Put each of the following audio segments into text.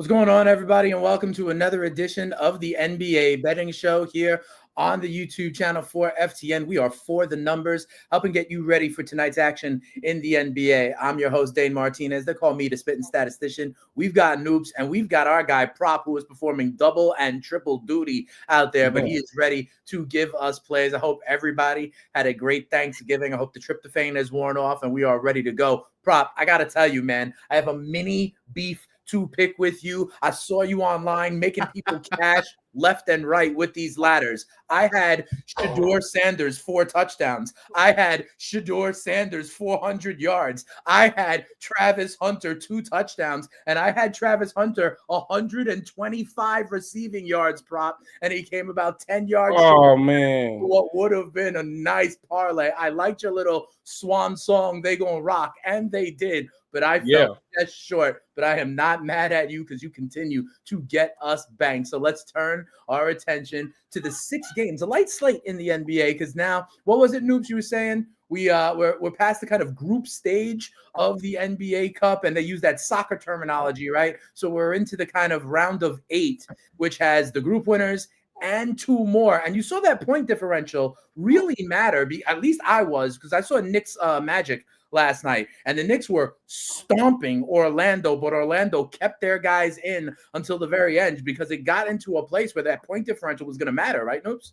What's going on, everybody, and welcome to another edition of the NBA Betting Show here on the YouTube channel for FTN. We are for the numbers, helping get you ready for tonight's action in the NBA. I'm your host, Dane Martinez. They call me the Spitting Statistician. We've got Noops, and we've got our guy, Prop, who is performing double and triple duty out there, but he is ready to give us plays. I hope everybody had a great Thanksgiving. I hope the tryptophan has worn off, and we are ready to go. Prop, I got to tell you, man, I have a mini beef to pick with you. I saw you online making people cash left and right with these ladders. I had Shedeur Sanders 4 touchdowns. I had Shedeur Sanders 400 yards. I had Travis Hunter 2 touchdowns, and I had Travis Hunter 125 receiving yards, Prop, and he came about 10 yards short. Man, What would have been a nice parlay. I liked your little swan song, they gonna rock, and they did. But I felt just short. But I am not mad at you because you continue to get us banged. So let's turn our attention to the 6 games, a light slate in the NBA. Because now, what was it, Noobs, you were saying? We're past the kind of group stage of the NBA Cup, and they use that soccer terminology, right? So we're into the kind of round of 8, which has the group winners and 2 more. And you saw that point differential really matter. At least I was, because I saw Knicks Magic last night, and the Knicks were stomping Orlando, but Orlando kept their guys in until the very end because it got into a place where that point differential was going to matter, right, Noops?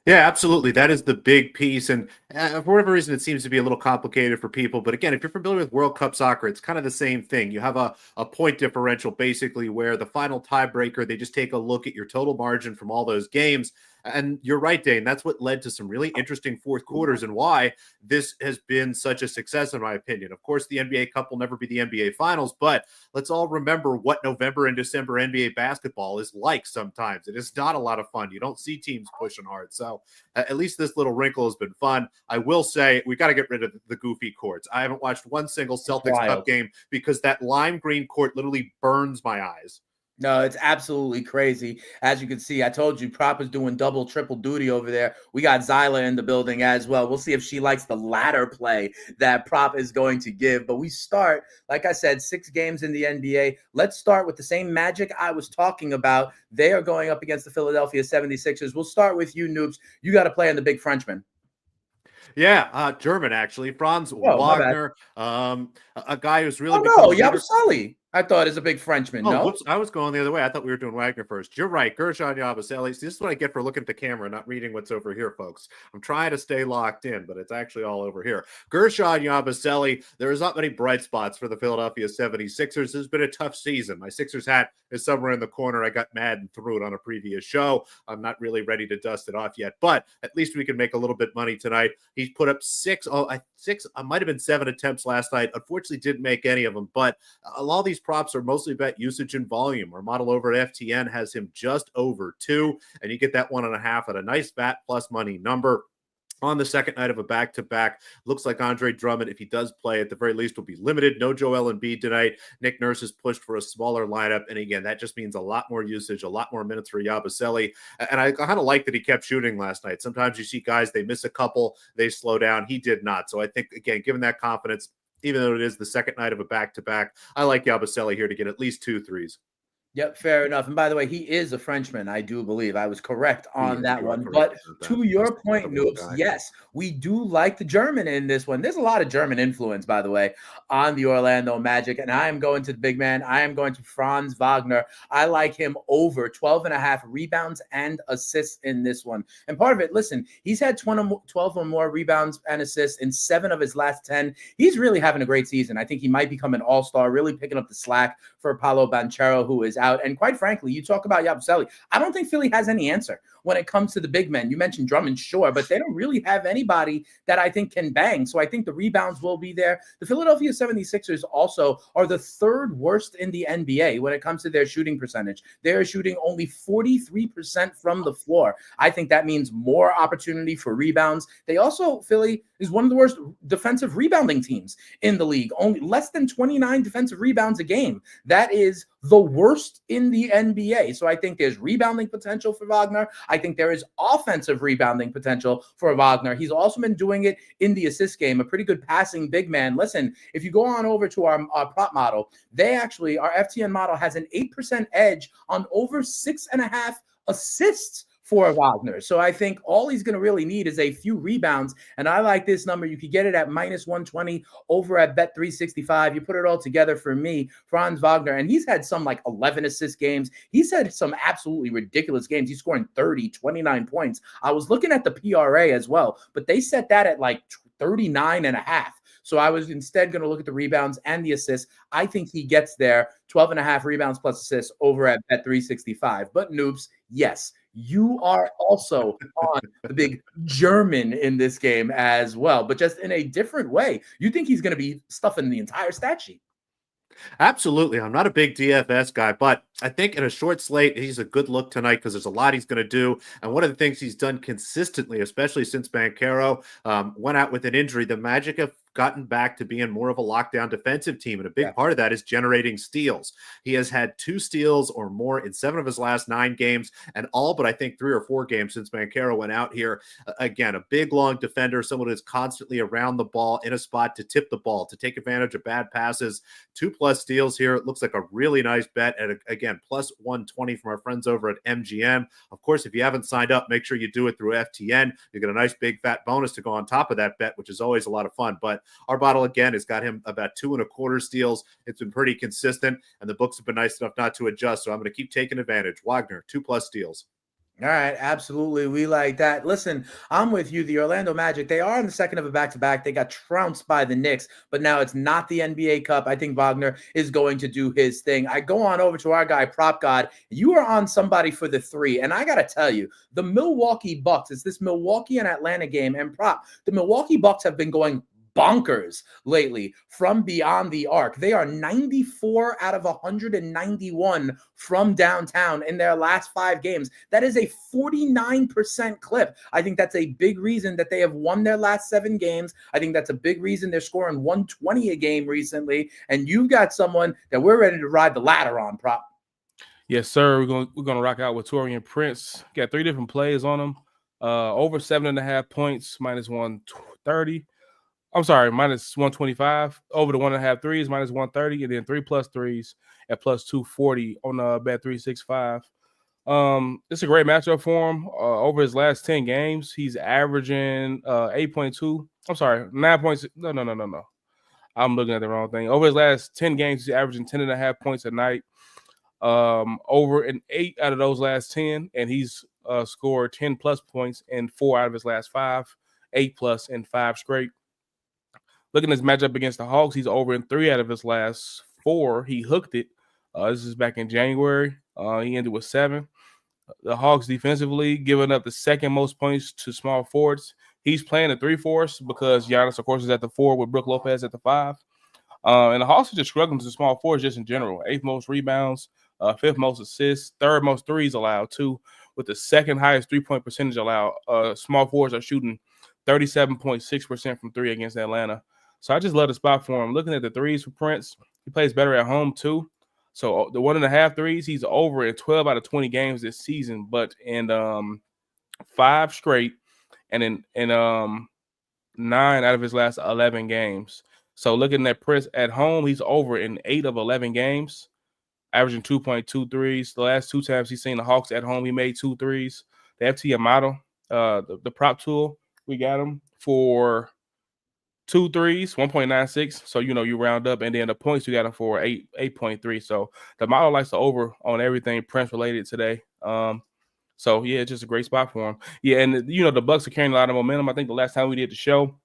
Yeah, absolutely. That is the big piece. And for whatever reason, it seems to be a little complicated for people. But again, if you're familiar with World Cup soccer, it's kind of the same thing. You have a point differential, basically, where the final tiebreaker, they just take a look at your total margin from all those games. And you're right, Dane. That's what led to some really interesting fourth quarters and why this has been such a success, in my opinion. Of course, the NBA Cup will never be the NBA Finals, but let's all remember what November and December NBA basketball is like sometimes. It is not a lot of fun. You don't see teams pushing hard. So at least this little wrinkle has been fun. I will say we got to get rid of the goofy courts. I haven't watched one single Celtics Cup game because that lime green court literally burns my eyes. No, it's absolutely crazy. As you can see, I told you Prop is doing double, triple duty over there. We got Zyla in the building as well. We'll see if she likes the ladder play that Prop is going to give. But we start, like I said, 6 games in the NBA. Let's start with the same Magic I was talking about. They are going up against the Philadelphia 76ers. We'll start with you, Noobs. You got to play on the big Frenchman. Yeah, German, actually. Franz Wagner, a guy who's really Yabusele, I thought, is a big Frenchman. No, whoops, I was going the other way. I thought we were doing Wagner first. You're right. Guerschon Yabusele. This is what I get for looking at the camera, not reading what's over here, folks. I'm trying to stay locked in, but it's actually all over here. Guerschon Yabusele. There is not many bright spots for the Philadelphia 76ers. It's been a tough season. My Sixers hat is somewhere in the corner. I got mad and threw it on a previous show. I'm not really ready to dust it off yet, but at least we can make a little bit money tonight. He's put up 6, I might have been 7 attempts last night. Unfortunately, didn't make any of them, but a lot of these props are mostly about usage and volume. Our model over at FTN has him just over 2, and you get that 1.5 at a nice VAT plus money number. On the second night of a back-to-back, looks like Andre Drummond, if he does play, at the very least will be limited. No Joel Embiid tonight. Nick Nurse has pushed for a smaller lineup, and again, that just means a lot more usage, a lot more minutes for Yabusele. And I kind of like that he kept shooting last night. Sometimes you see guys, they miss a couple, they slow down. He did not. So I think, again, given that confidence, even though it is the second night of a back-to-back, I like Yabusele here to get at least 2 threes. Yep, fair enough. And by the way, he is a Frenchman, I do believe. I was correct on that one. But to your point, Noobs, yes, we do like the German in this one. There's a lot of German influence, by the way, on the Orlando Magic. And I am going to the big man. I am going to Franz Wagner. I like him over 12.5 rebounds and assists in this one. And part of it, listen, he's had 12 or more rebounds and assists in 7 of his last 10. He's really having a great season. I think he might become an all-star, really picking up the slack for Paolo Banchero, who is out. And quite frankly, you talk about Yabusele. I don't think Philly has any answer when it comes to the big men. You mentioned Drummond, sure, but they don't really have anybody that I think can bang. So I think the rebounds will be there. The Philadelphia 76ers also are the 3rd worst in the NBA when it comes to their shooting percentage. They're shooting only 43% from the floor. I think that means more opportunity for rebounds. They also, Philly is one of the worst defensive rebounding teams in the league. Only less than 29 defensive rebounds a game. That is the worst in the NBA. So I think there's rebounding potential for Wagner. I think there is offensive rebounding potential for Wagner. He's also been doing it in the assist game, a pretty good passing big man. Listen, if you go on over to our prop model, our FTN model has an 8% edge on over 6.5 assists for Wagner. So I think all he's going to really need is a few rebounds. And I like this number. You could get it at -120 over at Bet365. You put it all together for me, Franz Wagner. And he's had some like 11 assist games. He's had some absolutely ridiculous games. He's scoring 30, 29 points. I was looking at the PRA as well, but they set that at like 39.5. So I was instead going to look at the rebounds and the assists. I think he gets there, 12.5 rebounds plus assists over at Bet365. But Noops, yes, you are also on the big German in this game as well, but just in a different way. You think he's going to be stuffing the entire stat sheet? Absolutely. I'm not a big DFS guy, but I think in a short slate, he's a good look tonight because there's a lot he's going to do. And one of the things he's done consistently, especially since Banchero went out with an injury, the Magic have gotten back to being more of a lockdown defensive team. And a big part of that is generating steals. He has had 2 steals or more in 7 of his last 9 games, and all but I think 3 or 4 games since Banchero went out here. Again, a big, long defender, someone who's constantly around the ball in a spot to tip the ball, to take advantage of bad passes. 2+ steals here. It looks like a really nice bet at, again, +120 from our friends over at MGM. Of course, if you haven't signed up, make sure you do it through FTN. You get a nice big fat bonus to go on top of that bet, which is always a lot of fun. But our bottle, again, has got him about 2.25 steals. It's been pretty consistent, and the books have been nice enough not to adjust, so I'm going to keep taking advantage. Wagner, 2+ steals. All right, absolutely. We like that. Listen, I'm with you. The Orlando Magic, they are in the second of a back-to-back. They got trounced by the Knicks, but now it's not the NBA Cup. I think Wagner is going to do his thing. I go on over to our guy, Prop God. You are on somebody for the 3, and I got to tell you, the Milwaukee Bucks, it's this Milwaukee and Atlanta game, and Prop, the Milwaukee Bucks have been going bonkers lately from beyond the arc. They are 94 out of 191 from downtown in their last 5 games. That is a 49% clip. I think that's a big reason that they have won their last 7 games. I think that's a big reason they're scoring 120 a game recently. And you've got someone that we're ready to ride the ladder on, Prop. Yes, sir. We're gonna rock out with Taurean Prince. Got 3 different plays on him. Over 7.5 points, -130. I'm sorry, -125. Over the 1.5 threes, -130, and then 3+ threes at +240 on Bet365. It's a great matchup for him. Over his last 10 games, he's averaging 8.2. I'm sorry, 9 points. No. I'm looking at the wrong thing. Over his last 10 games, he's averaging 10.5 points a night. Over in 8 out of those last 10, and he's scored 10+ points in 4 out of his last 5, 8+ in 5 straight. Looking at his matchup against the Hawks, he's over in 3 out of his last 4. He hooked it. This is back in January. He ended with 7. The Hawks defensively giving up the 2nd most points to small forwards. He's playing the 3-4 because Giannis, of course, is at the 4 with Brook Lopez at the 5. And the Hawks are just struggling to small forwards just in general. 8th most rebounds, 5th most assists, 3rd most threes allowed too, with the 2nd highest 3-point percentage allowed. Small forwards are shooting 37.6% from 3 against Atlanta. So I just love the spot for him. Looking at the threes for Prince, he plays better at home too. So the 1.5 threes, he's over in 12 out of 20 games this season, but in 5 straight, and in 9 out of his last 11 games. So looking at Prince at home, he's over in 8 of 11 games, averaging 2.2 threes. The last 2 times he's seen the Hawks at home, he made 2 threes. The FTN model, the prop tool, we got him for 2 threes, 1.96. So, you round up, and then the points you got him for 8.3. So the model likes to over on everything Prince related today. So yeah, it's just a great spot for him. Yeah, and the Bucks are carrying a lot of momentum. I think the last time we did the show,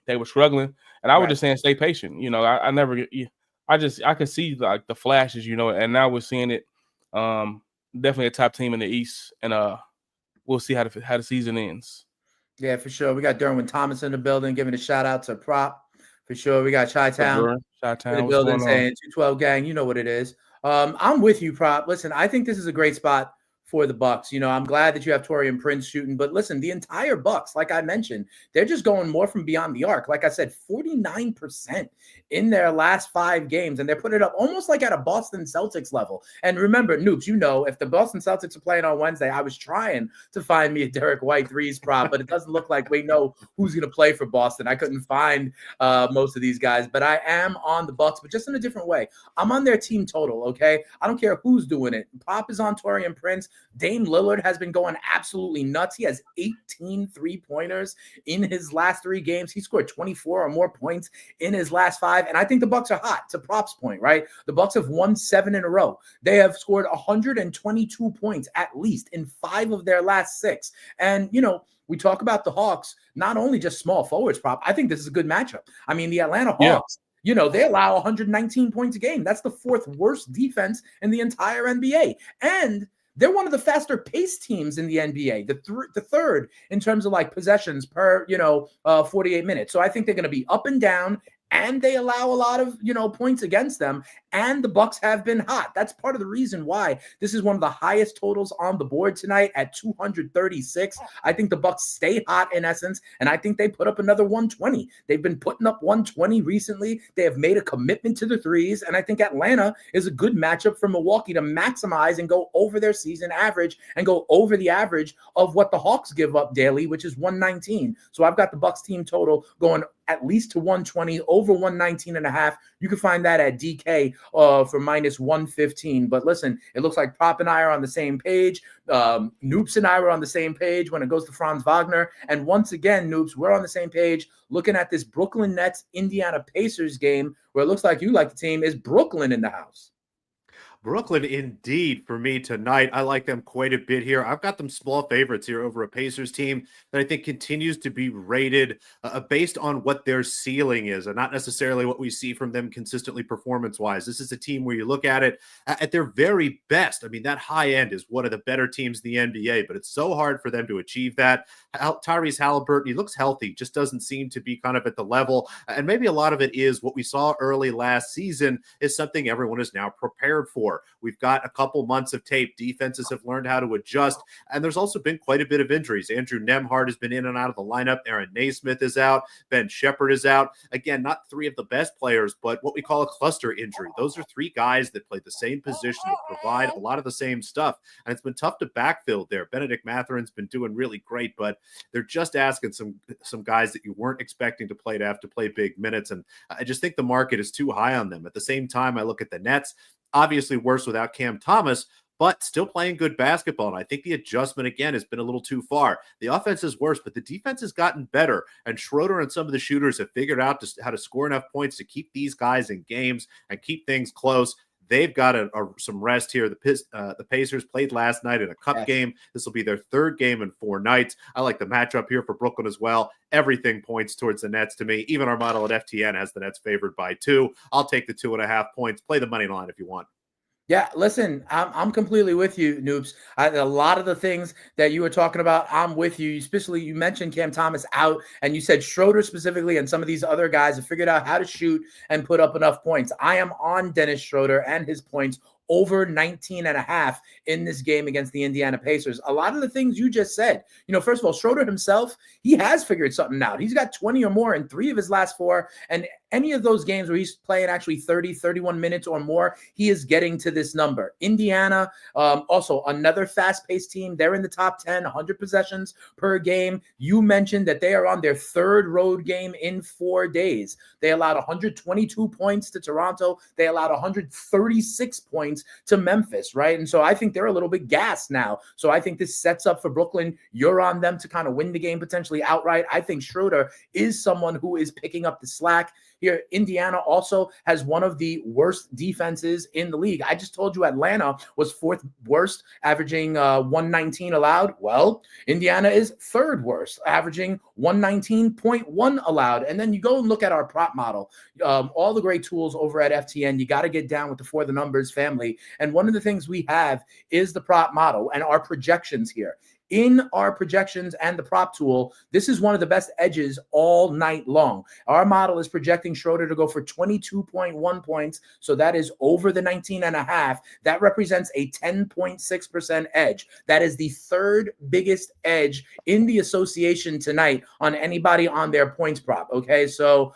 they were struggling, and I was just saying stay patient. I could see like the flashes, and now we're seeing it. Definitely a top team in the East, and we'll see how the season ends. Yeah, for sure. We got Derwin Thomas in the building, giving a shout out to Prop. For sure. We got Chi-Town in the building saying 212 gang. You know what it is. I'm with you, Prop. Listen, I think this is a great spot for the Bucks. I'm glad that you have Taurean Prince shooting, but listen, the entire Bucks, like I mentioned, they're just going more from beyond the arc. Like I said, 49% in their last 5 games, and they're putting it up almost like at a Boston Celtics level. And remember, Noops, if the Boston Celtics are playing on Wednesday, I was trying to find me a Derek White threes prop, but it doesn't look like we know who's going to play for Boston. I couldn't find most of these guys, but I am on the Bucks, but just in a different way. I'm on their team total, okay? I don't care who's doing it. Pop is on Taurean Prince. Dame Lillard has been going absolutely nuts. He has 18 3-pointers in his last 3 games. He scored 24 or more points in his last 5, and I think the Bucks are hot, to Prop's point, right? The Bucks have won 7 in a row. They have scored 122 points at least in 5 of their last 6. And, we talk about the Hawks, not only just small forwards, Prop. I think this is a good matchup. I mean, the Atlanta Hawks, they allow 119 points a game. That's the 4th worst defense in the entire NBA. And they're one of the faster paced teams in the NBA, the third in terms of like possessions per, 48 minutes. So I think they're going to be up and down, and they allow a lot of, points against them. And the Bucks have been hot. That's part of the reason why this is one of the highest totals on the board tonight at 236. I think the Bucks stay hot in essence, and I think they put up another 120. They've been putting up 120 recently. They have made a commitment to the threes, and I think Atlanta is a good matchup for Milwaukee to maximize and go over their season average and go over the average of what the Hawks give up daily, which is 119. So I've got the Bucks team total going at least to 120, over 119.5. You can find that at DK for minus 115. But listen, it looks like Prop and I are on the same page. Noops and I were on the same page when it goes to Franz Wagner. And once again, Noops, we're on the same page looking at this Brooklyn Nets Indiana Pacers game where it looks like you like the team. Is Brooklyn in the house? Brooklyn, indeed, for me tonight. I like them quite a bit here. I've got them small favorites here over a Pacers team that I think continues to be rated based on what their ceiling is and not necessarily what we see from them consistently performance-wise. This is a team where you look at it at their very best. I mean, that high end is one of the better teams in the NBA, but it's so hard for them to achieve that. Tyrese Halliburton, he looks healthy, just doesn't seem to be kind of at the level. And maybe a lot of it is what we saw early last season is something everyone is now prepared for. We've got a couple months of tape. Defenses have learned how to adjust. And there's also been quite a bit of injuries. Andrew Nembhard has been in and out of the lineup. Aaron Naismith is out. Ben Shepherd is out. Again, not 3 of the best players, but what we call a cluster injury. Those are 3 guys that play the same position, that provide a lot of the same stuff. And it's been tough to backfill there. Benedict Matherin's been doing really great, but they're just asking some guys that you weren't expecting to play to have to play big minutes. And I just think the market is too high on them. At the same time, I look at the Nets. Obviously worse without Cam Thomas, but still playing good basketball. And I think the adjustment, again, has been a little too far. The offense is worse, but the defense has gotten better. And Schroeder and some of the shooters have figured out how to score enough points to keep these guys in games and keep things close. They've got some rest here. The Pacers played last night in a cup game. This will be their 3rd game in 4 nights. I like the matchup here for Brooklyn as well. Everything points towards the Nets to me. Even our model at FTN has the Nets favored by 2. I'll take the 2.5 points. Play the money line if you want. Yeah, listen, I'm completely with you, Noops. A lot of the things that you were talking about, I'm with you. Especially you mentioned Cam Thomas out, and you said Schroeder specifically and some of these other guys have figured out how to shoot and put up enough points. I am on Dennis Schroeder and his points over 19.5 in this game against the Indiana Pacers. A lot of the things you just said, first of all, Schroeder himself, he has figured something out. He's got 20 or more in 3 of his last 4. And any of those games where he's playing actually 30, 31 minutes or more, he is getting to this number. Indiana, also another fast-paced team. They're in the top 10, 100 possessions per game. You mentioned that they are on their 3rd road game in 4 days. They allowed 122 points to Toronto. They allowed 136 points to Memphis, right? And so I think they're a little bit gassed now. So I think this sets up for Brooklyn. You're on them to kind of win the game potentially outright. I think Schroeder is someone who is picking up the slack. Here, Indiana also has one of the worst defenses in the league. I just told you Atlanta was 4th worst, averaging 119 allowed. Well, Indiana is 3rd worst, averaging 119.1 allowed. And then you go and look at our prop model. All the great tools over at FTN. You got to get down with the For the Numbers family. And one of the things we have is the prop model and our projections here. in our projections and the prop tool, this is one of the best edges all night long. Our model is projecting Schroeder to go for 22.1 points. So that is over the 19.5. That represents a 10.6% edge. That is the third biggest edge in the association tonight on anybody on their points prop. Okay, so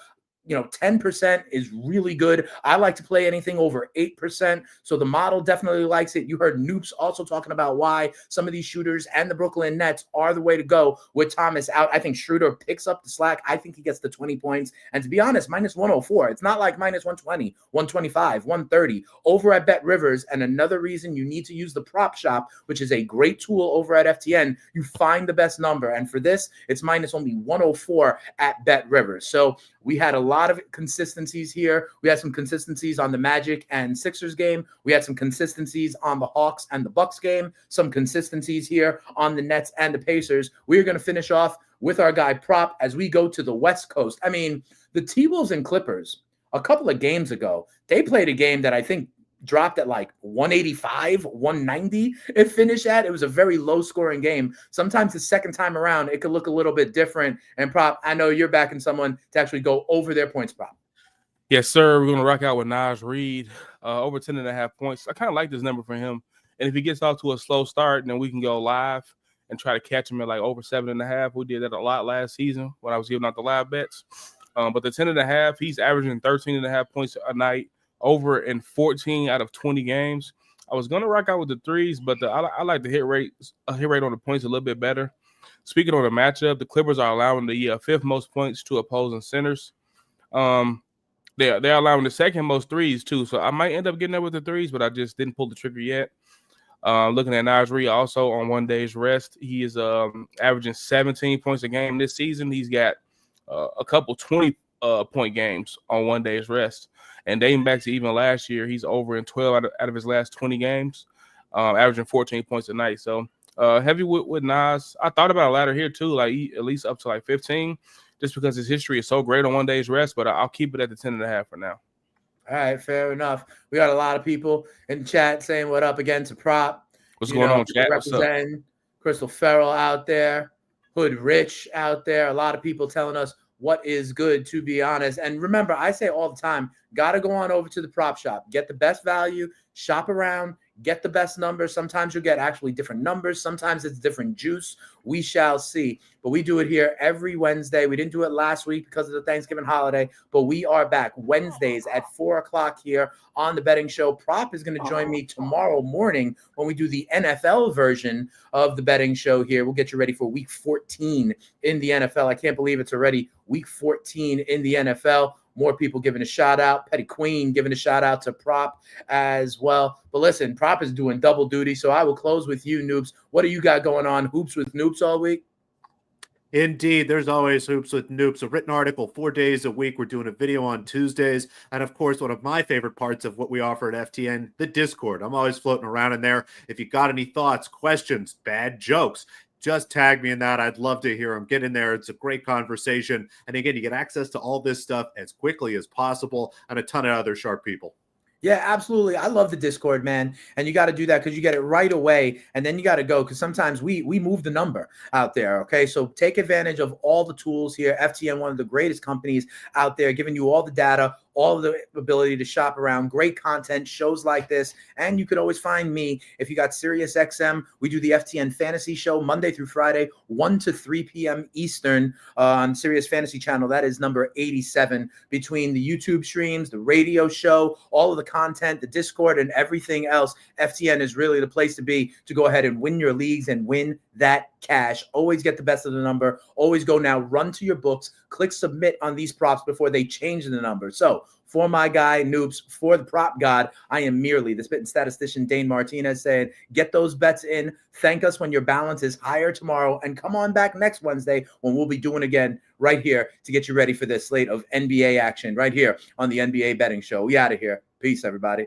10% is really good. I like to play anything over 8%. So the model definitely likes it. You heard Noops also talking about why some of these shooters and the Brooklyn Nets are the way to go with Thomas out. I think Schroeder picks up the slack. I think he gets the 20 points. And to be honest, minus 104. It's not like minus 120, 125, 130 over at Bet Rivers. And another reason you need to use the prop shop, which is a great tool over at FTN, you find the best number. And for this, it's minus only 104 at Bet Rivers. So we had a lot of consistencies here. We had some consistencies on the Magic and Sixers game. We had some consistencies on the Hawks and the Bucks game. Some consistencies here on the Nets and the Pacers. We're going to finish off with our guy Prop as we go to the West Coast. I mean, the T-Wolves and Clippers, a couple of games ago, they played a game that I think dropped at like 185, 190 it finished at. It was a very low scoring game. Sometimes the second time around, it could look a little bit different. And Prop, I know you're backing someone to actually go over their points prop. Yes, sir. We're going to rock out with Naz Reid, over 10.5 points. I kind of like this number for him. And if he gets off to a slow start, then we can go live and try to catch him at like over 7.5. We did that a lot last season when I was giving out the live bets. But the 10.5, he's averaging 13.5 points a night, over in 14 out of 20 games. I was going to rock out with the threes, but I like the hit rate on the points a little bit better. Speaking on the matchup, the Clippers are allowing the fifth most points to opposing centers. They're allowing the second most threes too, so I might end up getting there with the threes, but I just didn't pull the trigger yet. Looking at Naz Reid also on 1 day's rest, he is averaging 17 points a game this season. He's got a couple 20-point games on 1 day's rest. And dating back to even last year, he's over in 12 out of his last 20 games, averaging 14 points a night. So heavy with Naz. I thought about a ladder here too, like at least up to like 15, just because his history is so great on 1 day's rest. But I'll keep it at the 10.5 for now. All right, fair enough. We got a lot of people in chat saying what up again to Prop. What's going on, chat? What's up? Crystal Farrell out there, Hood Rich out there. A lot of people telling us what is good, to be honest. And remember, I say all the time, got to go on over to the prop shop, get the best value, shop around, get the best numbers. Sometimes you'll get actually different numbers. Sometimes it's different juice. We shall see. But we do it here every Wednesday. We didn't do it last week because of the Thanksgiving holiday, but we are back Wednesdays at 4 o'clock here on the Betting Show. Prop is going to join me tomorrow morning when we do the NFL version of the Betting Show here. We'll get you ready for week 14 in the NFL. I can't believe it's already week 14 in the NFL. More people giving a shout out. Petty Queen giving a shout out to Prop as well. But listen, Prop is doing double duty. So I will close with you, Noobs. What do you got going on? Hoops with Noobs all week? Indeed, there's always Hoops with Noops, a written article 4 days a week. We're doing a video on Tuesdays. And of course, one of my favorite parts of what we offer at FTN, the Discord. I'm always floating around in there. If you got any thoughts, questions, bad jokes, just tag me in that. I'd love to hear them. Get in there. It's a great conversation. And again, you get access to all this stuff as quickly as possible and a ton of other sharp people. Yeah, absolutely. I love the Discord, man. And you got to do that because you get it right away. And then you got to go because sometimes we move the number out there. Okay, so take advantage of all the tools here. FTN, one of the greatest companies out there, giving you all the data, all of the ability to shop around, great content, shows like this. And you could always find me if you got Sirius XM. We do the FTN Fantasy Show Monday through Friday, 1 to 3 p.m. Eastern on Sirius Fantasy Channel. That is number 87. Between the YouTube streams, the radio show, all of the content, the Discord, and everything else, FTN is really the place to be to go ahead and win your leagues and win that cash. Always get the best of the number. Always go now, run to your books, click submit on these props before they change the number. So for my guy, Noobs, for the prop god, I am merely the spitting statistician, Dane Martinez, saying, get those bets in. Thank us when your balance is higher tomorrow. And come on back next Wednesday when we'll be doing again right here to get you ready for this slate of NBA action right here on the NBA Betting Show. We out of here. Peace, everybody.